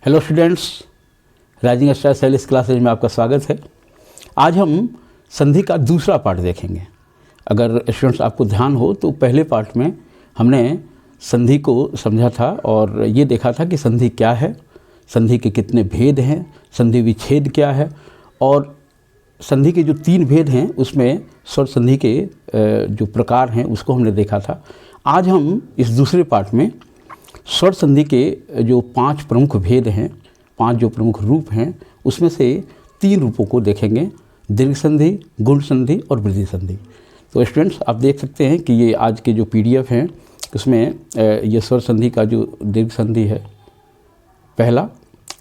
Hello students, rising star sales classes में आपका स्वागत है। आज हम संधि का दूसरा पार्ट देखेंगे। अगर स्टूडेंट्स आपको ध्यान हो तो पहले पार्ट में हमने संधि को समझा था और ये देखा था कि संधि क्या है, संधि के कितने भेद हैं, संधि विच्छेद क्या है और संधि के जो 3 भेद हैं उसमें स्वर संधि के जो प्रकार हैं उसको हमने देखा था। आज हम इस दूसरे पार्ट में स्वर संधि के जो 5 प्रमुख भेद हैं, 5 जो प्रमुख रूप हैं, उसमें से 3 रूपों को देखेंगे, दीर्घ संधि, गुण संधि और वृद्धि संधि। तो स्टूडेंट्स आप देख सकते हैं कि ये आज के जो PDF हैं उसमें ये स्वर संधि का जो दीर्घ संधि है पहला,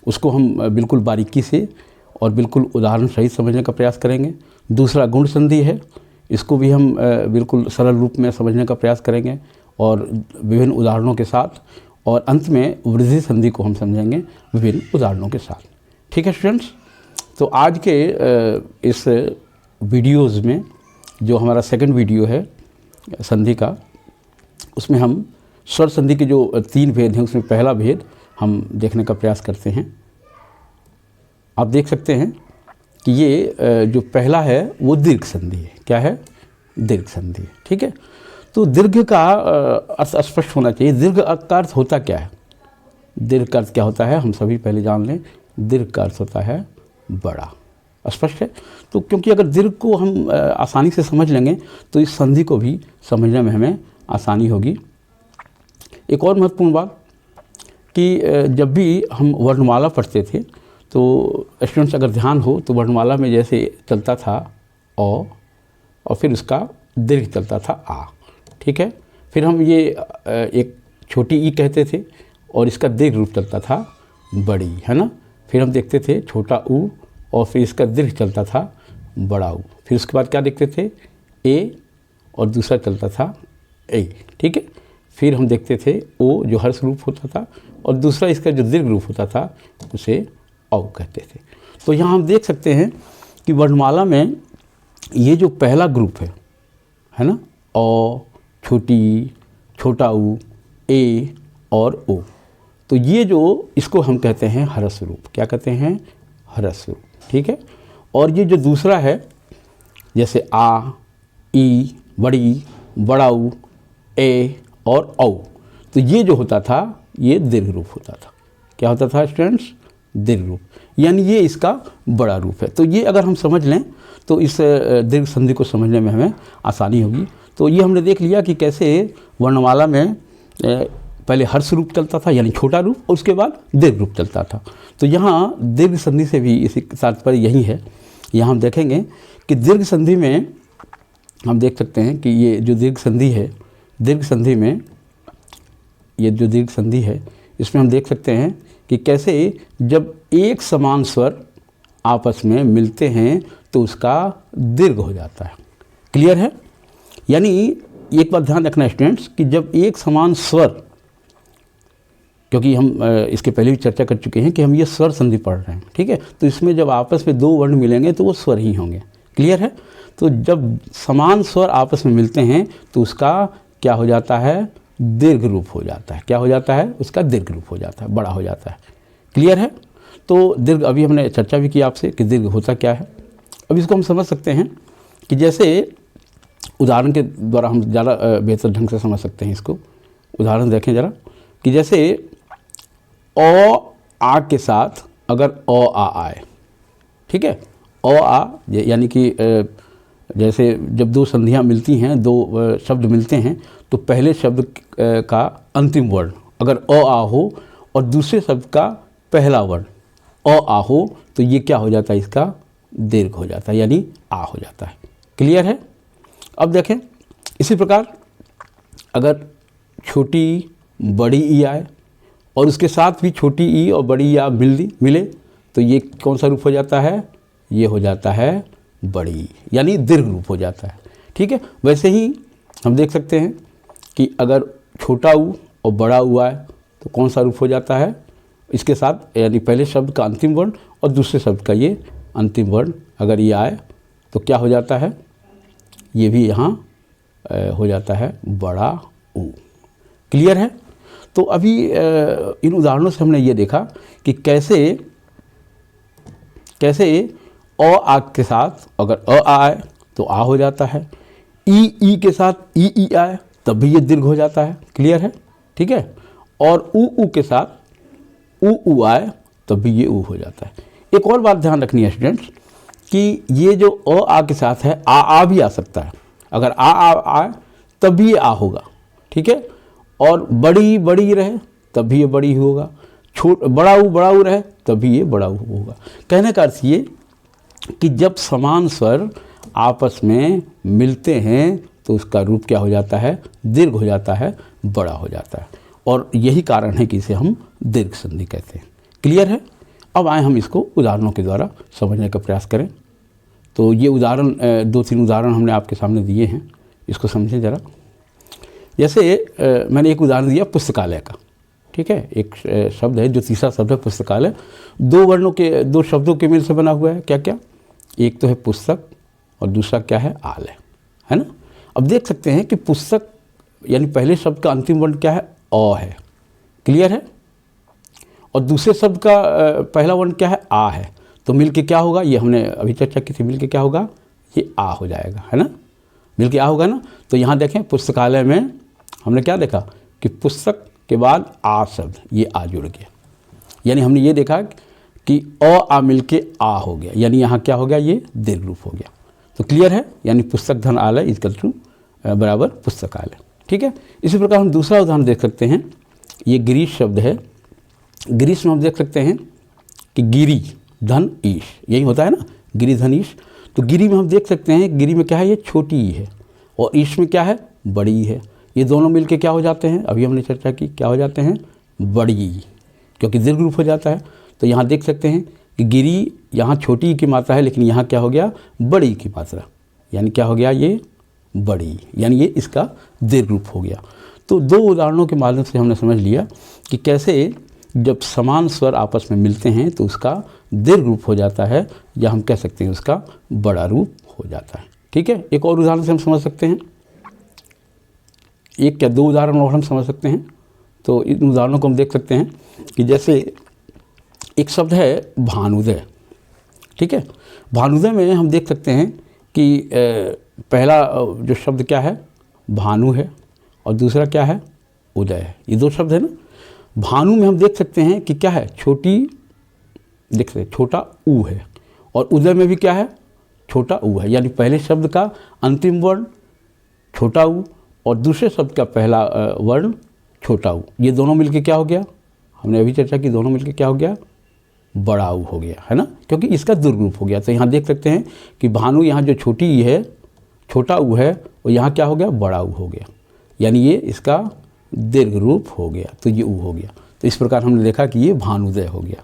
उसको हम बिल्कुल बारीकी से और बिल्कुल उदाहरण सहित समझने का प्रयास करेंगे। दूसरा गुण संधि है, इसको भी हम बिल्कुल सरल रूप में समझने का प्रयास करेंगे और विभिन्न उदाहरणों के साथ, और अंत में वृद्धि संधि को हम समझेंगे विभिन्न उदाहरणों के साथ। ठीक है स्टूडेंट्स, तो आज के इस वीडियोज़ में जो हमारा सेकंड वीडियो है संधि का, उसमें हम स्वर संधि के जो 3 भेद हैं उसमें पहला भेद हम देखने का प्रयास करते हैं। आप देख सकते हैं कि ये जो पहला है वो दीर्घ संधि है। क्या है? दीर्घ संधि। ठीक है, तो दीर्घ का अर्थ स्पष्ट होना चाहिए। दीर्घ का अर्थ होता क्या है? दीर्घ का अर्थ क्या होता है हम सभी पहले जान लें। दीर्घ का अर्थ होता है बड़ा। स्पष्ट है? तो क्योंकि अगर दीर्घ को हम आसानी से समझ लेंगे तो इस संधि को भी समझने में हमें आसानी होगी। एक और महत्वपूर्ण बात कि जब भी हम वर्णमाला पढ़ते थे तो स्टूडेंट्स अगर ध्यान हो तो वर्णमाला में जैसे चलता था अ और फिर उसका दीर्घ चलता था आ। ठीक है, फिर हम ये एक छोटी ई कहते थे और इसका दीर्घ रूप चलता था बड़ी, है ना। फिर हम देखते थे छोटा ऊ और फिर इसका दीर्घ चलता था बड़ा ऊ। फिर उसके बाद क्या देखते थे? ए और दूसरा चलता था ए। ठीक है, फिर हम देखते थे ओ जो हर्ष रूप होता था और दूसरा इसका जो दीर्घ रूप होता था उसे औ कहते थे। तो यहाँ हम देख सकते हैं कि वर्णमाला में ये जो पहला ग्रुप है ना, औ, छोटी, छोटा ऊ, ए और ओ, तो ये जो इसको हम कहते हैं हरस रूप। क्या कहते हैं? हरस रूप। ठीक है, और ये जो दूसरा है जैसे आ, ई, बड़ी, बड़ा ऊ, ए और औ, तो ये जो होता था ये दीर्घ रूप होता था। क्या होता था स्टूडेंट्स? दीर्घ रूप, यानी ये इसका बड़ा रूप है। तो ये अगर हम समझ लें तो इस दीर्घ संधि को समझने में हमें आसानी होगी। तो ये हमने देख लिया कि कैसे वर्णमाला में पहले हर्ष रूप चलता था यानी छोटा रूप और उसके बाद दीर्घ रूप चलता था। तो यहाँ दीर्घ संधि से भी इसी तात्पर्य यही है। यहाँ हम देखेंगे कि दीर्घ संधि में हम देख सकते हैं कि ये जो दीर्घ संधि है, दीर्घ संधि में ये जो दीर्घ संधि है इसमें हम देख सकते हैं कि कैसे जब एक समान स्वर आपस में मिलते हैं तो उसका दीर्घ हो जाता है। क्लियर है? यानी एक बात ध्यान रखना स्टूडेंट्स कि जब एक समान स्वर, क्योंकि हम इसके पहले भी चर्चा कर चुके हैं कि हम ये स्वर संधि पढ़ रहे हैं, ठीक है, तो इसमें जब आपस में 2 वर्ण मिलेंगे तो वो स्वर ही होंगे। क्लियर है? तो जब समान स्वर आपस में मिलते हैं तो उसका क्या हो जाता है? दीर्घ रूप हो जाता है। क्या हो जाता है? उसका दीर्घ रूप हो जाता है, बड़ा हो जाता है। क्लियर है? तो दीर्घ अभी हमने चर्चा भी की आपसे कि दीर्घ होता क्या है। अब इसको हम समझ सकते हैं कि जैसे उदाहरण के द्वारा हम ज़्यादा बेहतर ढंग से समझ सकते हैं इसको। उदाहरण देखें ज़रा कि जैसे ओ आ के साथ अगर ओ आ आए, ठीक है, ओ आ यानी कि जैसे जब 2 संधियाँ मिलती हैं, 2 शब्द मिलते हैं तो पहले शब्द का अंतिम वर्ण अगर ओ आ हो और दूसरे शब्द का पहला वर्ण ओ आ हो तो ये क्या हो जाता है? इसका दीर्घ हो जाता है यानी आ हो जाता है। क्लियर है? अब देखें इसी प्रकार अगर छोटी बड़ी ई आए और उसके साथ भी छोटी ई और बड़ी ई मिले तो ये कौन सा रूप हो जाता है? ये हो जाता है बड़ी, यानी दीर्घ रूप हो जाता है। ठीक है, वैसे ही हम देख सकते हैं कि अगर छोटा ऊ और बड़ा ऊ आए तो कौन सा रूप हो जाता है? इसके साथ यानी पहले शब्द का अंतिम वर्ण और दूसरे शब्द का ये अंतिम वर्ण अगर ये आए तो क्या हो जाता है? ये भी यहाँ हो जाता है बड़ा ऊ। क्लियर है? तो अभी इन उदाहरणों से हमने ये देखा कि कैसे अ आ के साथ अगर अ आए तो आ हो जाता है, ई के साथ ई आए तब भी ये दीर्घ हो जाता है। क्लियर है? ठीक है। और ऊ के साथ ऊ आए तब भी ये ऊ हो जाता है। एक और बात ध्यान रखनी है स्टूडेंट्स कि ये जो आ के साथ है आ भी आ सकता है। अगर आ आए तब भी ये आ होगा। ठीक है। और बड़ी रहे तब भी ये बड़ी होगा, बड़ा ऊ रहे तब भी ये बड़ा ऊ होगा। कहने का अर्थ ये कि जब समान स्वर आपस में मिलते हैं तो उसका रूप क्या हो जाता है? दीर्घ हो जाता है, बड़ा हो जाता है। और यही कारण है कि इसे हम दीर्घ संधि कहते हैं। क्लियर है? अब आए हम इसको उदाहरणों के द्वारा समझने का प्रयास करें। तो ये उदाहरण 2-3 उदाहरण हमने आपके सामने दिए हैं, इसको समझें ज़रा। जैसे मैंने एक उदाहरण दिया पुस्तकालय का। ठीक है। एक शब्द है जो तीसरा शब्द है पुस्तकालय, 2 शब्दों के मेल से बना हुआ है। क्या क्या? एक तो है पुस्तक और दूसरा क्या है? आलय, है ना। अब देख सकते हैं कि पुस्तक यानी पहले शब्द का अंतिम वर्ण क्या है? अ है। क्लियर है? और दूसरे शब्द का पहला वर्ण क्या है? आ है। तो मिल के क्या होगा? ये हमने अभी चर्चा की थी। मिल के क्या होगा? ये आ हो जाएगा, है ना। मिल के आ होगा ना। तो यहाँ देखें पुस्तकालय में हमने क्या देखा कि पुस्तक के बाद आ शब्द, ये आ जुड़ गया। यानी हमने ये देखा कि आ मिल के आ हो गया, यानी यहाँ क्या हो गया? ये दीर्घ रूप हो गया। तो क्लियर है? यानी पुस्तक धन आलय इक्वल टू बराबर पुस्तकालय। ठीक है। इसी प्रकार हम दूसरा उदाहरण देख सकते हैं। ये गिरीश शब्द है। गिरीश में हम देख सकते हैं कि गिरी धन ईश, यही होता है ना, गिरी धन ईश। तो गिरी में हम देख सकते हैं, गिरी में क्या है? ये छोटी ई है और ईश में क्या है? बड़ी ई है। ये दोनों मिलके क्या हो जाते हैं? अभी हमने चर्चा की, क्या हो जाते हैं? बड़ी ई, क्योंकि दीर्घ रूप हो जाता है। तो यहाँ देख सकते हैं कि गिरी यहाँ छोटी ई की मात्रा है, लेकिन यहाँ क्या हो गया? बड़ी ई की मात्रा, यानी क्या हो गया? ये बड़ी, यानी ये इसका दीर्घ रूप हो गया। तो 2 उदाहरणों के माध्यम से हमने समझ लिया कि कैसे जब समान स्वर आपस में मिलते हैं तो उसका दीर्घ रूप हो जाता है, या हम कह सकते हैं उसका बड़ा रूप हो जाता है। ठीक है। एक और उदाहरण से हम समझ सकते हैं, एक क्या 2 उदाहरण और हम समझ सकते हैं। तो इन उदाहरणों को हम देख सकते हैं कि जैसे एक शब्द है भानुदय। ठीक है। भानुदय में हम देख सकते हैं कि पहला जो शब्द क्या है? भानु है और दूसरा क्या है? उदय है। ये 2 शब्द है ना। भानु में हम देख सकते हैं कि क्या है? छोटा ऊ है, और उदय में भी क्या है? छोटा ऊ है। यानी पहले शब्द का अंतिम वर्ण छोटा ऊ और दूसरे शब्द का पहला वर्ण छोटा ऊ, ये दोनों मिलके क्या हो गया? हमने अभी चर्चा की, दोनों मिलके क्या हो गया? बड़ा ऊ हो गया, है ना, क्योंकि इसका दीर्घ रूप हो गया। तो यहाँ देख सकते हैं कि भानु यहाँ जो छोटी ई है, छोटा ऊ है, और यहाँ क्या हो गया? बड़ा ऊ हो गया, यानी ये इसका दीर्घ रूप हो गया, तो ये ऊ हो गया। तो इस प्रकार हमने देखा कि ये भानुदय हो गया।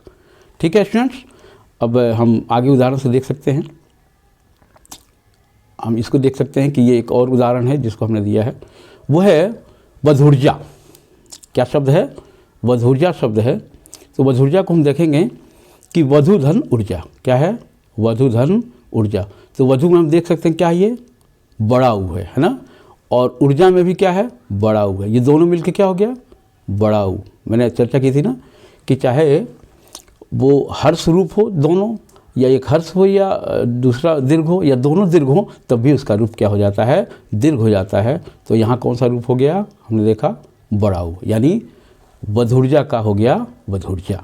ठीक है स्टूडेंट्स। अब हम आगे उदाहरण से देख सकते हैं। हम इसको देख सकते हैं कि ये एक और उदाहरण है जिसको हमने दिया है, वो है वधूर्जा। क्या शब्द है? वधूर्जा शब्द है। तो वधूर्जा को हम देखेंगे कि वधु धन ऊर्जा। क्या है? वधु धन ऊर्जा। तो वधु में हम देख सकते हैं क्या है? ये बड़ा ऊ है ना। और ऊर्जा में भी क्या है? बड़ा ऊ है। ये दोनों मिलके क्या हो गया? बड़ा ऊ। मैंने चर्चा की थी ना कि चाहे वो हर्ष रूप हो दोनों, या एक हर्ष हो या दूसरा दीर्घ हो, या दोनों दीर्घ हो, तब भी उसका रूप क्या हो जाता है? दीर्घ हो जाता है। तो यहाँ कौन सा रूप हो गया? हमने देखा बड़ा ऊ, यानी वधूर्जा का हो गया वधूर्जा।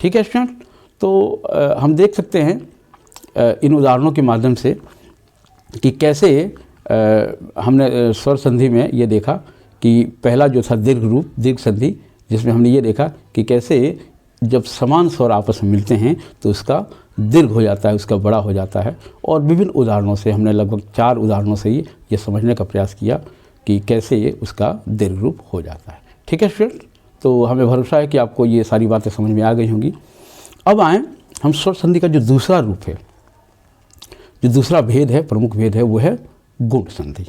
ठीक है स्टूडेंट। तो हम देख सकते हैं इन उदाहरणों के माध्यम से कि कैसे हमने स्वर संधि में ये देखा कि पहला जो था दीर्घ रूप, दीर्घ संधि, जिसमें हमने ये देखा कि कैसे जब समान स्वर आपस में मिलते हैं तो उसका दीर्घ हो जाता है, उसका बड़ा हो जाता है। और विभिन्न उदाहरणों से हमने लगभग 4 उदाहरणों से ये समझने का प्रयास किया कि कैसे ये उसका दीर्घ रूप हो जाता है। ठीक है स्टूडेंट। तो हमें भरोसा है कि आपको ये सारी बातें समझ में आ गई होंगी। अब आएँ हम स्वर संधि का जो दूसरा रूप है, जो दूसरा भेद है, प्रमुख भेद है, वो है गुण संधि।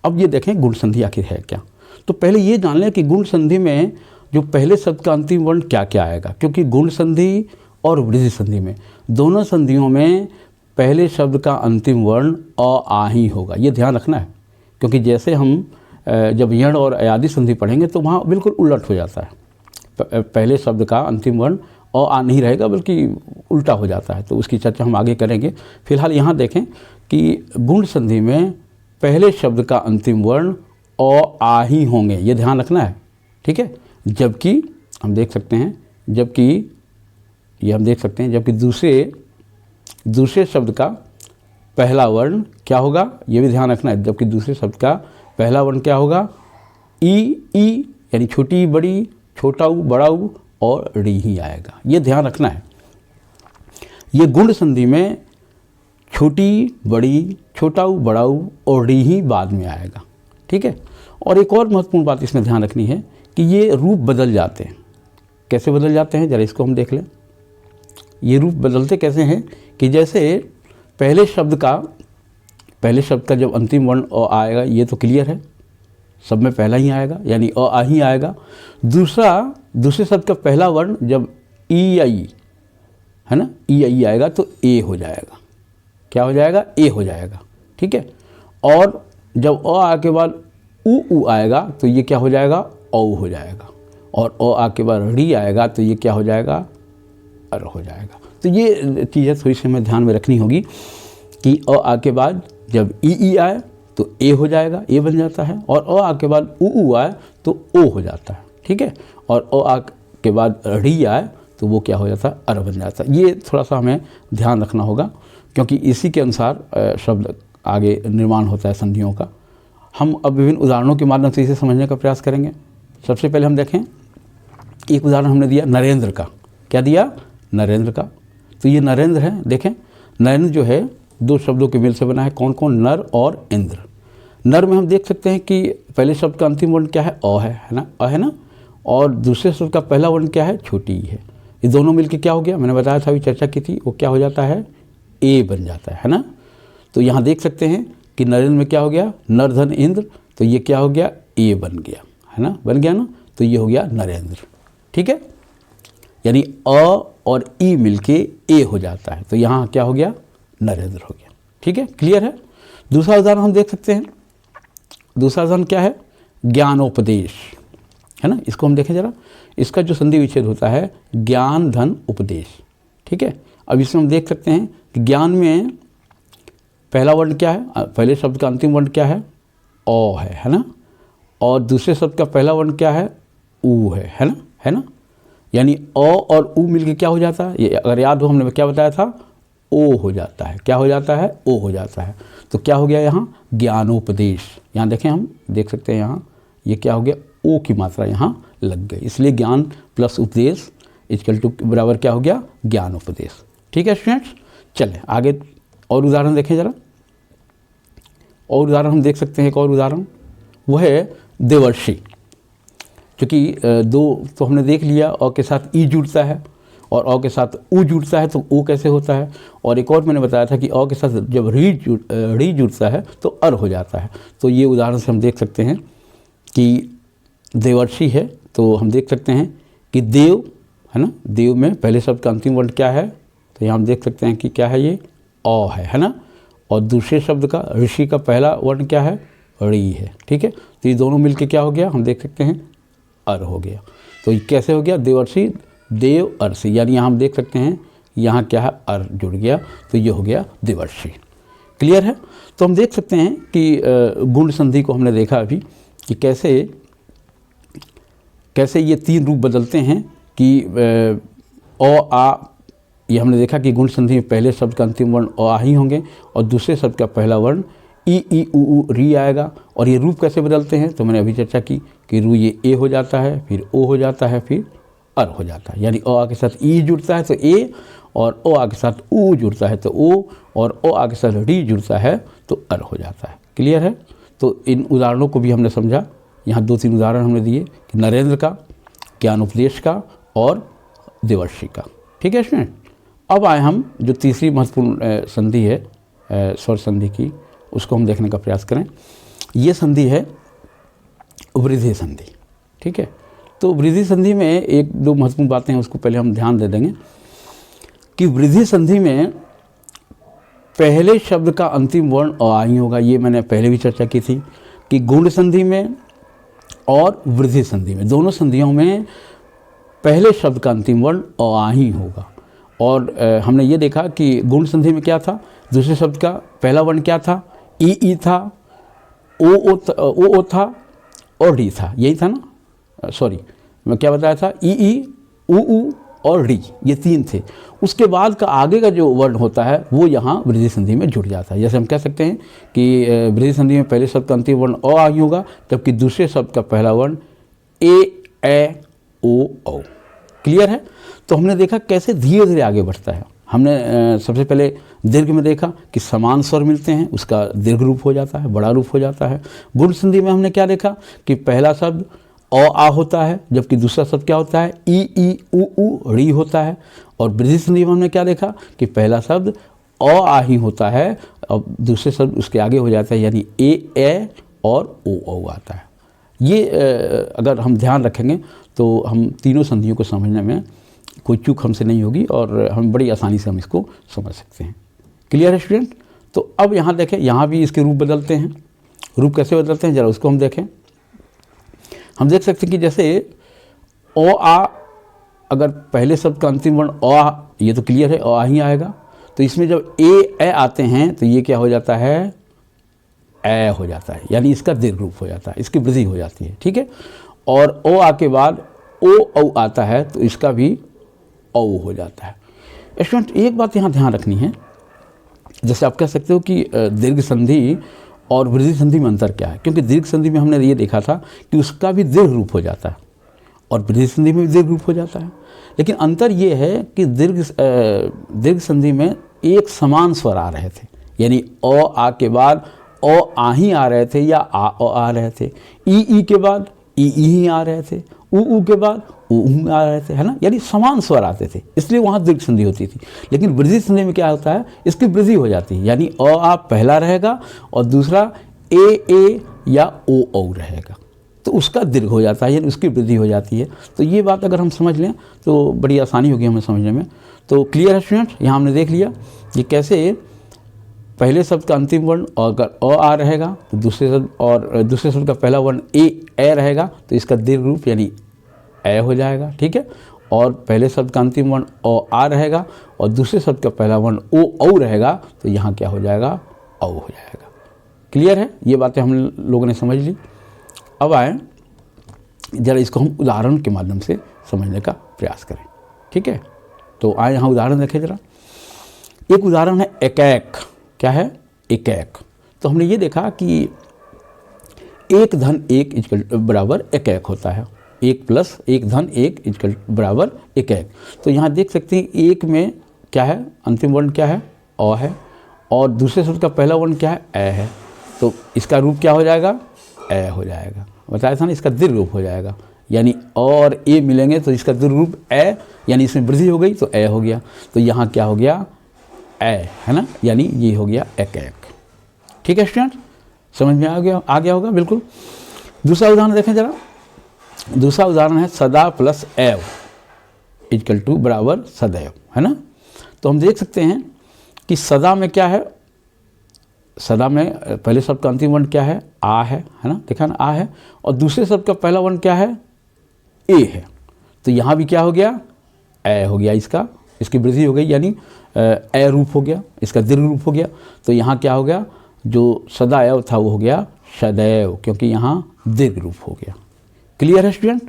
अब ये देखें गुण संधि आखिर है क्या। तो पहले ये जान लें कि गुण संधि में जो पहले शब्द का अंतिम वर्ण क्या क्या आएगा, क्योंकि गुण संधि और वृद्धि संधि में दोनों संधियों में पहले शब्द का अंतिम वर्ण अ आ ही होगा। ये ध्यान रखना है, क्योंकि जैसे हम जब यण और अयादि संधि पढ़ेंगे तो वहाँ बिल्कुल उलट हो जाता है। पहले शब्द का अंतिम वर्ण अ आ नहीं रहेगा बल्कि उल्टा हो जाता है, तो उसकी चर्चा हम आगे करेंगे। फिलहाल यहाँ देखें कि गुण संधि में पहले शब्द का अंतिम वर्ण अ आ ही होंगे, ये ध्यान रखना है, ठीक है। जबकि हम देख सकते हैं, जबकि दूसरे शब्द का पहला वर्ण क्या होगा, ये भी ध्यान रखना है। जबकि दूसरे शब्द का पहला वर्ण क्या होगा, ई यानी छोटी बड़ी, छोटा ऊ बड़ा ऊ और ड़ी ही आएगा, ये ध्यान रखना है। ये गुण संधि में छोटी बड़ी, छोटा ऊ बड़ा ऊ और ड़ी ही बाद में आएगा, ठीक है। और एक और महत्वपूर्ण बात इसमें ध्यान रखनी है कि ये रूप बदल जाते हैं। कैसे बदल जाते हैं, ज़रा इसको हम देख लें। ये रूप बदलते कैसे हैं कि जैसे पहले शब्द का जब अंतिम वर्ण अ आएगा, ये तो क्लियर है, सब में पहला ही आएगा यानी अ आ ही आएगा। दूसरे शब्द का पहला वर्ण जब ई आई है ना, ई आई आएगा तो ए हो जाएगा। क्या हो जाएगा, ए हो जाएगा, ठीक है। और जब अ आ के बाद ऊ आएगा तो ये क्या हो जाएगा, औ हो जाएगा। और अ आ के बाद री आएगा तो ये क्या हो जाएगा, अर हो जाएगा। तो ये चीज़ें थोड़ी सी हमें ध्यान में रखनी होगी कि अ आ के बाद जब ई आए तो ए हो जाएगा, ए बन जाता है। और अ आ के बाद ऊ आए तो ओ हो जाता है, ठीक है। और अ आ के बाद री आए तो वो क्या हो जाता है, अर बन जाता है। ये थोड़ा सा हमें ध्यान रखना होगा क्योंकि इसी के अनुसार शब्द आगे निर्माण होता है संधियों का। हम अब विभिन्न उदाहरणों के माध्यम से इसे समझने का प्रयास करेंगे। सबसे पहले हम देखें, एक उदाहरण हमने दिया नरेंद्र का। क्या दिया, नरेंद्र का। तो ये नरेंद्र है, देखें नरेंद्र जो है दो शब्दों के मेल से बना है। कौन कौन, नर और इंद्र। नर में हम देख सकते हैं कि पहले शब्द का अंतिम वर्ण क्या है, अ है ना, अ है ना। और दूसरे शब्द का पहला वर्ण क्या है, छोटी ई है। ये दोनों मिलकर क्या हो गया, मैंने बताया था, अभी चर्चा की थी, वो क्या हो जाता है, ए बन जाता है ना। तो यहाँ देख सकते हैं कि नरेंद्र में क्या हो गया, नर धन इंद्र, तो ये क्या हो गया, ए बन गया, है ना, बन गया ना। तो ये हो गया नरेंद्र, ठीक है। यानी अ और ई मिलके ए हो जाता है, तो यहाँ क्या हो गया, नरेंद्र हो गया, ठीक है, क्लियर है। दूसरा उदाहरण हम देख सकते हैं। दूसरा उदाहरण क्या है, ज्ञानोपदेश, है ना। इसको हम देखें जरा। इसका जो संधि विच्छेद होता है ज्ञान धन उपदेश, ठीक है। अब इसमें हम देख सकते हैं कि ज्ञान में पहला वर्ण क्या है, पहले शब्द का अंतिम वर्ण क्या है, अ है ना। और दूसरे शब्द का पहला वर्ण क्या है, ऊ है ना, है ना। यानी अ और ऊ मिलके क्या हो जाता है, ये अगर याद हो हमने क्या बताया था, ओ हो जाता है। क्या हो जाता है, ओ हो जाता है। तो क्या हो गया यहाँ, ज्ञानोपदेश। यहाँ देखें, हम देख सकते हैं यहाँ ये क्या हो गया, ओ की मात्रा यहाँ लग गई, इसलिए ज्ञान प्लस उपदेश इक्वल टू बराबर क्या हो गया, ज्ञानोपदेश, ठीक है स्टूडेंट्स। चलें आगे और उदाहरण देखें जरा। और उदाहरण हम देख सकते हैं, एक और उदाहरण वो है देवर्षि। क्योंकि दो तो हमने देख लिया, अ के साथ ई जुड़ता है और अ के साथ ऊ जुड़ता है, तो ओ कैसे होता है। और एक और मैंने बताया था कि अ के साथ जब री जुड़ता है तो अर हो जाता है। तो ये उदाहरण से हम देख सकते हैं कि देवर्षि है, तो हम देख सकते हैं कि देव है ना, देव में पहले शब्द का अंतिम वर्ण क्या है, तो यहाँ हम देख सकते हैं कि क्या है, ये अ है ना। और दूसरे शब्द का ऋषि का पहला वर्ण क्या है, री है, ठीक है। तो ये दोनों मिलके क्या हो गया, हम देख सकते हैं अर हो गया। तो ये कैसे हो गया, देवर्षि देव अर्षि, यानी यहाँ हम देख सकते हैं यहाँ क्या है, अर जुड़ गया, तो ये हो गया देवर्षि, क्लियर है। तो हम देख सकते हैं कि गुण संधि को हमने देखा अभी कि कैसे ये तीन रूप बदलते हैं कि अ आ, ये हमने देखा कि गुण संधि में पहले शब्द का अंतिम वर्ण अ आ ही होंगे और दूसरे शब्द का पहला वर्ण ई ऊ री आएगा। और ये रूप कैसे बदलते हैं, तो मैंने अभी चर्चा की कि रू ये ए हो जाता है, फिर ओ हो जाता है, फिर अर हो जाता है। यानी अ आ के साथ ई जुड़ता है तो ए, और ओ आ के साथ ऊ जुड़ता है तो ओ, और ओ आ के साथ री जुड़ता है तो अर हो जाता है, क्लियर है। तो इन उदाहरणों को भी हमने समझा। यहाँ दो तीन उदाहरण हमने दिए कि नरेंद्र का, ज्ञानोपदेश का और देवर्षि का, ठीक है स्टूडेंट। अब आए हम जो तीसरी महत्वपूर्ण संधि है स्वर संधि की, उसको हम देखने का प्रयास करें। ये संधि है वृद्धि संधि, ठीक है। तो वृद्धि संधि में एक दो महत्वपूर्ण बातें हैं, उसको पहले हम ध्यान दे देंगे कि वृद्धि संधि में पहले शब्द का अंतिम वर्ण अ ही होगा। ये मैंने पहले भी चर्चा की थी कि गुण संधि में और वृद्धि संधि में, दोनों संधियों में पहले शब्द का अंतिम वर्ण अ ही होगा। और हमने ये देखा कि गुण संधि में क्या था, दूसरे शब्द का पहला वर्ण क्या था, ई था, ओ था और डी था, यही था ना, सॉरी मैं क्या बताया था, ई उ और डी, ये तीन थे। उसके बाद का आगे का जो वर्ण होता है वो यहाँ वृद्धि संधि में जुड़ जाता है। जैसे हम कह सकते हैं कि वृद्धि संधि में पहले शब्द का अंतिम वर्ण अ ही होगा, जबकि दूसरे शब्द का पहला वर्ण ए ओ औ। क्लियर है? तो हमने देखा कैसे धीरे धीरे आगे बढ़ता है। हमने सबसे पहले दीर्घ में देखा कि समान स्वर मिलते हैं, उसका दीर्घ रूप हो जाता है, बड़ा रूप हो जाता है। गुण संधि में हमने क्या देखा कि पहला शब्द अ आ होता है, जबकि दूसरा शब्द क्या होता है, ई उ री होता है। और वृद्धि संधि में हमने क्या देखा कि पहला शब्द अ आ ही होता है और दूसरे शब्द उसके आगे हो जाता है, यानी ए और ओ आता है। ये अगर हम ध्यान रखेंगे तो हम तीनों संधियों को समझने में कोई चूक हमसे नहीं होगी और हम बड़ी आसानी से हम इसको समझ सकते हैं। क्लियर है स्टूडेंट? तो अब यहाँ देखें, यहाँ भी इसके रूप बदलते हैं। रूप कैसे बदलते हैं ज़रा उसको हम देखें। हम देख सकते हैं कि जैसे ओ आ, अगर पहले शब्द का अंतिम वर्ण ओ आ, ये तो क्लियर है ओ आ ही आएगा, तो इसमें जब ए आते हैं तो ये क्या हो जाता है, ए हो जाता है, यानी इसका दीर्घ रूप हो जाता है, इसकी वृद्धि हो जाती है। ठीक है? और ओ आ के बाद ओ औ आता है तो इसका भी औ हो जाता है। स्टूडेंट एक बात यहाँ ध्यान रखनी है, जैसे आप कह सकते हो कि दीर्घ संधि और वृद्धि संधि में अंतर क्या है, क्योंकि दीर्घ संधि में हमने ये देखा था कि उसका भी दीर्घ रूप हो जाता है और वृद्धि संधि में भी दीर्घ रूप हो जाता है। लेकिन अंतर ये है कि दीर्घ संधि में एक समान स्वर आ रहे थे, यानी अ आ के बाद अ आ ही आ रहे थे या आ रहे थे, ई के बाद ई ही आ रहे थे, उ के बाद ऊ आ रहे थे, है ना, यानी समान स्वर आते थे, इसलिए वहाँ दीर्घ संधि होती थी। लेकिन वृद्धि संधि में क्या होता है, इसकी वृद्धि हो जाती है, यानी अ आ पहला रहेगा और दूसरा ए या ओ रहेगा, तो उसका दीर्घ हो जाता है, यानी उसकी वृद्धि हो जाती है। तो ये बात अगर हम समझ लें तो बड़ी आसानी होगी हमें समझने में। तो क्लियर है स्टूडेंट? यहाँ हमने देख लिया कि कैसे पहले शब्द का अंतिम वर्ण अगर अ आ रहेगा तो दूसरे शब्द का पहला वर्ण ए रहेगा तो इसका दीर्घ रूप यानी ए हो जाएगा। ठीक है? और पहले शब्द का अंतिम वर्ण अ आ रहेगा और दूसरे शब्द का पहला वर्ण ओ औ रहेगा तो यहाँ क्या हो जाएगा, औ हो जाएगा। क्लियर है? ये बातें हम लोगों ने समझ ली। अब आए जरा इसको हम उदाहरण के माध्यम से समझने का प्रयास करें। ठीक है? तो आए यहाँ उदाहरण देखें जरा। एक उदाहरण है एकैक। क्या है? एकैक। तो हमने ये देखा कि 1 धन 1 इक्वल बराबर एकैक होता है, 1 प्लस 1 धन 1 इक्वल बराबर एकैक। तो यहाँ देख सकते हैं एक में क्या है, अंतिम वर्ण क्या है, अ है, और दूसरे शब्द का पहला वर्ण क्या है, ए है, तो इसका रूप क्या हो जाएगा, ए हो जाएगा। बताया था ना, इसका दीर्घ रूप हो जाएगा, यानी और ए मिलेंगे तो इसका दीर्घ रूप ए, यानी इसमें वृद्धि हो गई तो ए हो गया। तो यहाँ क्या हो गया, ए, है ना, यानी ये हो गया एकैक। ठीक है स्टूडेंट? समझ में आ गया होगा बिल्कुल। दूसरा उदाहरण देखें जरा। दूसरा उदाहरण है सदा प्लस एव इक्वल टू बराबर सदैव, है ना। तो हम देख सकते हैं कि सदा में क्या है, सदा में पहले शब्द का अंतिम वर्ण क्या है, आ है ना, देखा ना, आ है, और दूसरे शब्द का पहला वर्ण क्या है, ए है। तो यहाँ भी क्या हो गया, ए हो गया, इसकी वृद्धि हो गई, यानी ए रूप हो गया, इसका दीर्घ रूप हो गया। तो यहाँ क्या हो गया, जो सदैव था वो हो गया सदैव, क्योंकि यहाँ दीर्घ रूप हो गया। क्लियर है स्टूडेंट?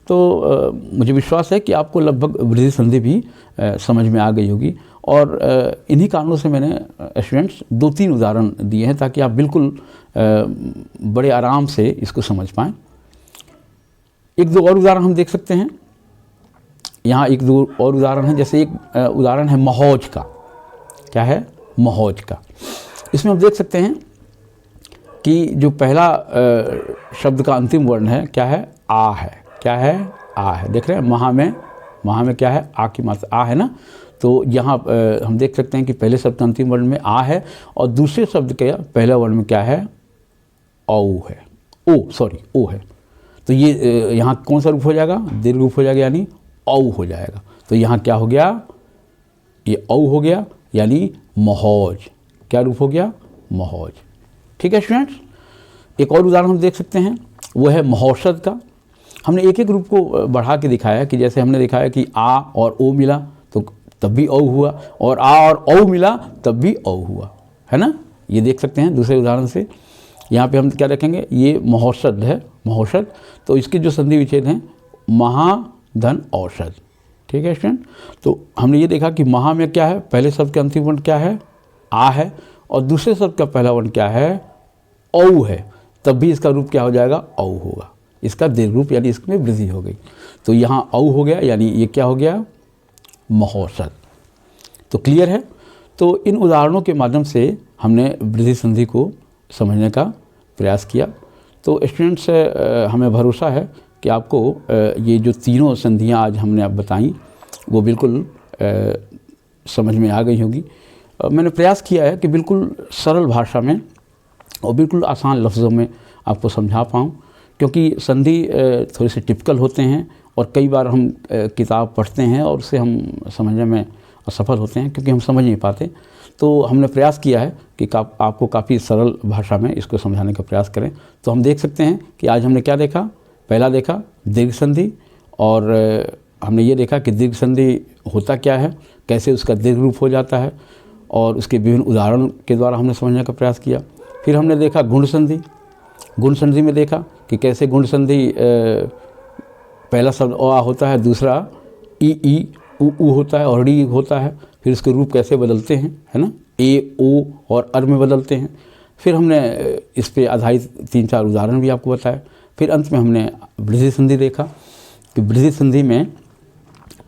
तो मुझे विश्वास है कि आपको लगभग वृद्धि संधि भी समझ में आ गई होगी, और इन्हीं कारणों से मैंने स्टूडेंट्स 2-3 उदाहरण दिए हैं ताकि आप बिल्कुल बड़े आराम से इसको समझ पाएँ। 1-2 और उदाहरण हम देख सकते हैं। यहाँ 1-2 और उदाहरण हैं, जैसे एक उदाहरण है महौज का। क्या है, महौज का। इसमें हम देख सकते हैं कि जो पहला शब्द का अंतिम वर्ण है क्या है, आ है। क्या है, आ है। देख रहे हैं, महा में क्या है, आ की मात्रा आ है ना। तो यहाँ हम देख सकते हैं कि पहले शब्द का अंतिम वर्ण में आ है और दूसरे शब्द के पहले वर्ण में क्या है, औ है, ओ है। तो ये यहाँ कौन सा रूप हो जाएगा, दीर्घ रूप हो जाएगा, यानी औ हो जाएगा। तो यहाँ क्या हो गया, ये औ हो गया, यानी महौज। क्या रूप हो गया, महौज। ठीक है स्टूडेंट्स? एक और उदाहरण हम देख सकते हैं, वो है महौषध का। हमने एक एक रूप को बढ़ा के दिखाया कि जैसे हमने दिखाया कि आ और ओ मिला तो तब भी औ हुआ, और आ और औ मिला तब भी औ हुआ, है ना। ये देख सकते हैं दूसरे उदाहरण से। यहाँ पे हम क्या रखेंगे, ये महौषध है, महौषध, तो इसके जो संधि विच्छेद हैं महाधन औषध, ठीक है स्टूडेंट। तो हमने ये देखा कि महा में क्या है, पहले शब्द का अंतिम वर्ण क्या है, आ है, और दूसरे शब्द का पहला वर्ण क्या है, औ है, तब भी इसका रूप क्या हो जाएगा, औ होगा। इसका दीर्घ रूप यानी इसमें वृद्धि हो गई, तो यहाँ औ हो गया, यानी ये क्या हो गया, महौषध। तो क्लियर है। तो इन उदाहरणों के माध्यम से हमने वृद्धि संधि को समझने का प्रयास किया। तो स्टूडेंट्स, हमें भरोसा है कि आपको ये जो तीनों संधियाँ आज हमने आप बताई वो बिल्कुल समझ में आ गई होगी। मैंने प्रयास किया है कि बिल्कुल सरल भाषा में और बिल्कुल आसान लफ्ज़ों में आपको समझा पाऊँ, क्योंकि संधि थोड़े से टिपिकल होते हैं और कई बार हम किताब पढ़ते हैं और उससे हम समझने में असफल होते हैं क्योंकि हम समझ नहीं पाते। तो हमने प्रयास किया है कि आपको काफ़ी सरल भाषा में इसको समझाने का प्रयास करें। तो हम देख सकते हैं कि आज हमने क्या देखा, पहला देखा दीर्घ संधि, और हमने ये देखा कि दीर्घ संधि होता क्या है, कैसे उसका दीर्घ रूप हो जाता है, और उसके विभिन्न उदाहरण के द्वारा हमने समझने का प्रयास किया। फिर हमने देखा गुण संधि। गुण संधि में देखा कि कैसे गुण संधि पहला शब्द अ होता है, दूसरा ई उ होता है और डी होता है, फिर उसके रूप कैसे बदलते हैं, है ना, ए ओ और अर में बदलते हैं। फिर हमने इस पे आधारित 3-4 उदाहरण भी आपको बताया। फिर अंत में हमने वृद्धि संधि देखा कि वृद्धि संधि में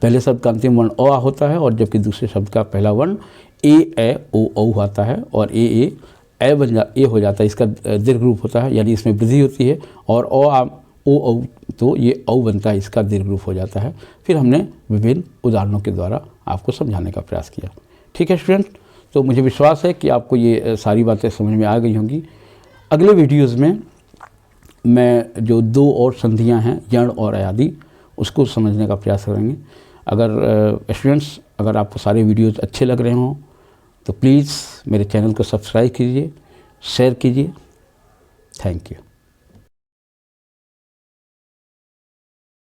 पहले शब्द का अंतिम वर्ण अ होता है और जबकि दूसरे शब्द का पहला वर्ण ए ओ औ आता है, और ए हो जाता है, इसका दीर्घ रूप होता है, यानी इसमें वृद्धि होती है, और ओ औ तो ये औ बनता है, इसका दीर्घ रूप हो जाता है। फिर हमने विभिन्न उदाहरणों के द्वारा आपको समझाने का प्रयास किया। ठीक है स्टूडेंट, तो मुझे विश्वास है कि आपको ये सारी बातें समझ में आ गई होंगी। अगले वीडियोज़ में मैं जो 2 और संधियाँ हैं, यण और अयादि, उसको समझने का प्रयास करेंगे। अगर स्टूडेंट्स, अगर आपको सारे वीडियोज़ अच्छे लग रहे हों तो प्लीज़ मेरे चैनल को सब्सक्राइब कीजिए, शेयर कीजिए। Thank you.